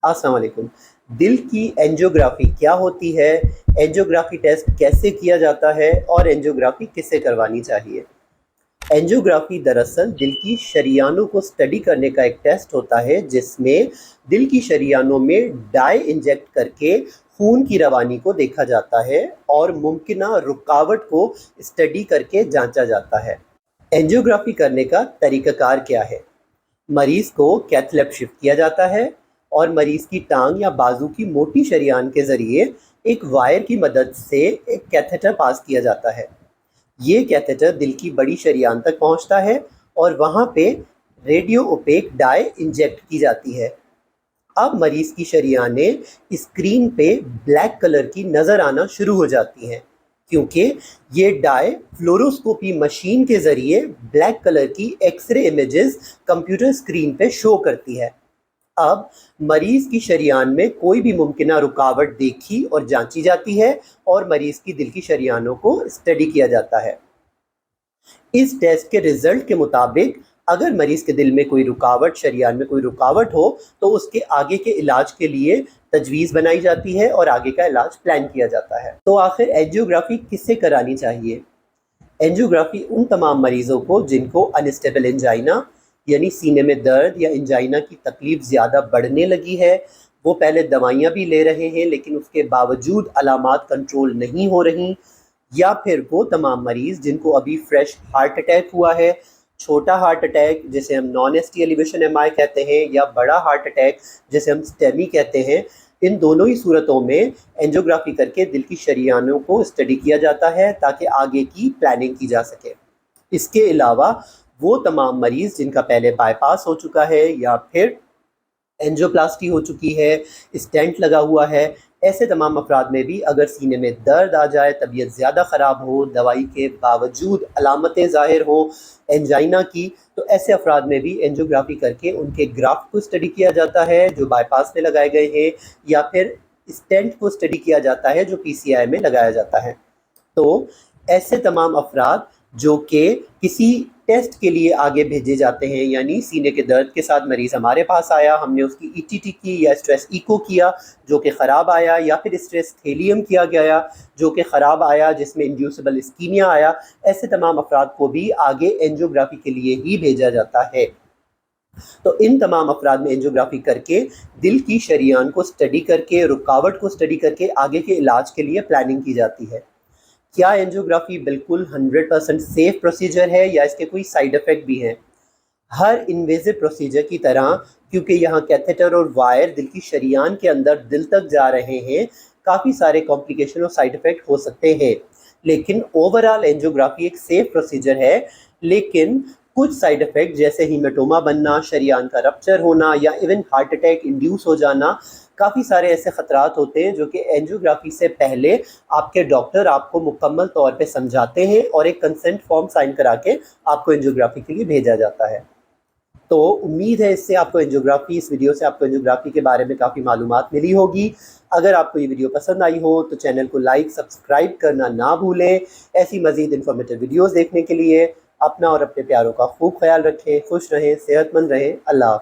अस्सलाम वालेकुम। दिल की एंजियोग्राफी क्या होती है, एंजियोग्राफी टेस्ट कैसे किया जाता है और एंजियोग्राफी किसे करवानी चाहिए। एंजियोग्राफी दरअसल दिल की शरीयानों को स्टडी करने का एक टेस्ट होता है जिसमें दिल की शरीयानों में डाई इंजेक्ट करके खून की रवानी को देखा जाता है और मुमकिना रुकावट को स्टडी करके जांचा जाता है। एंजियोग्राफी करने का तरीक़ाकार क्या है? मरीज़ को कैथ लैब शिफ्ट किया जाता है और मरीज़ की टांग या बाजू की मोटी शरीयान के ज़रिए एक वायर की मदद से एक कैथेटर पास किया जाता है। ये कैथेटर दिल की बड़ी शरीयान तक पहुंचता है और वहाँ पे रेडियो ओपेक डाई इंजेक्ट की जाती है। अब मरीज़ की शरीयानें स्क्रीन पे ब्लैक कलर की नज़र आना शुरू हो जाती हैं क्योंकि ये डाई फ्लोरोस्कोपी मशीन के ज़रिए ब्लैक कलर की एक्सरे इमेजेस कंप्यूटर स्क्रीन पे शो करती है। अब मरीज़ की शरीयान में कोई भी मुमकिना रुकावट देखी और जांची जाती है और मरीज़ की दिल की शरीयानों को स्टडी किया जाता है। इस टेस्ट के रिजल्ट के मुताबिक अगर मरीज़ के दिल में कोई रुकावट, शरीयान में कोई रुकावट हो तो उसके आगे के इलाज के लिए तजवीज़ बनाई जाती है और आगे का इलाज प्लान किया जाता है। तो आखिर एंजियोग्राफी किससे करानी चाहिए? एंजियोग्राफी उन तमाम मरीज़ों को जिनको अनस्टेबल एंजाइना यानी सीने में दर्द या एंजाइना की तकलीफ़ ज़्यादा बढ़ने लगी है, वो पहले दवाइयाँ भी ले रहे हैं लेकिन उसके बावजूद अलामात कंट्रोल नहीं हो रही, या फिर वो तमाम मरीज़ जिनको अभी फ्रेश हार्ट अटैक हुआ है, छोटा हार्ट अटैक जिसे हम नॉन एसटी एलिवेशन एमआई कहते हैं या बड़ा हार्ट अटैक जिसे हम स्टेमी कहते हैं। इन दोनों ही सूरतों में एंजियोग्राफी करके दिल की शरीयानों को स्टडी किया जाता है ताकि आगे की प्लानिंग की जा सके। इसके अलावा वो तमाम मरीज़ जिनका पहले बाईपास हो चुका है या फिर एंजियोप्लास्टी हो चुकी है, स्टेंट लगा हुआ है, ऐसे तमाम अफराद में भी अगर सीने में दर्द आ जाए, तबीयत ज़्यादा ख़राब हो, दवाई के बावजूद अलामतें ज़ाहिर हो एंजाइना की, तो ऐसे अफराद में भी एंजियोग्राफी करके उनके ग्राफ्ट को स्टडी किया जाता है जो बाईपास में लगाए गए हैं, या फिर स्टेंट को स्टडी किया जाता है जो पीसीआई में लगाया जाता है। तो ऐसे तमाम अफराद जो कि किसी टेस्ट के लिए आगे भेजे जाते हैं, यानी सीने के दर्द के साथ मरीज़ हमारे पास आया, हमने उसकी ईटीटी की या स्ट्रेस इको किया जो कि ख़राब आया, या फिर स्ट्रेस थेलियम किया गया जो कि ख़राब आया जिसमें इंड्यूसिबल इस्कीमिया आया, ऐसे तमाम अफराद को भी आगे एंजियोग्राफी के लिए ही भेजा जाता है। तो इन तमाम अफराद में एंजियोग्राफी करके दिल की शरीयान को स्टडी करके, रुकावट को स्टडी करके आगे के इलाज के लिए प्लानिंग की जाती है। क्या एंजियोग्राफी बिल्कुल 100% सेफ प्रोसीजर है या इसके कोई साइड इफ़ेक्ट भी हैं? हर इन्वेजिव प्रोसीजर की तरह, क्योंकि यहाँ कैथेटर और वायर दिल की शरीयान के अंदर दिल तक जा रहे हैं, काफ़ी सारे कॉम्प्लिकेशन और साइड इफ़ेक्ट हो सकते हैं, लेकिन ओवरऑल एंजियोग्राफी एक सेफ प्रोसीजर है। लेकिन कुछ साइड इफ़ेक्ट जैसे हीमेटोमा बनना, शरीयान का रप्चर होना या इवन हार्ट अटैक इंड्यूस हो जाना, काफ़ी सारे ऐसे ख़तरात होते हैं जो कि एंजियोग्राफी से पहले आपके डॉक्टर आपको मुकम्मल तौर पे समझाते हैं और एक कंसेंट फॉर्म साइन करा के आपको एंजियोग्राफी के लिए भेजा जाता है। तो उम्मीद है इससे आपको एंजियोग्राफी, इस वीडियो से आपको एंजियोग्राफी के बारे में काफ़ी मालूमात मिली होगी। अगर आपको ये वीडियो पसंद आई हो तो चैनल को लाइक, सब्सक्राइब करना ना भूलें। ऐसी मज़ीद इन्फॉर्मेटिव वीडियोज़ देखने के लिए अपना और अपने प्यारों का खूब ख्याल रखें, खुश रहें, सेहतमंद रहें। अल्लाह हाफ़िज़।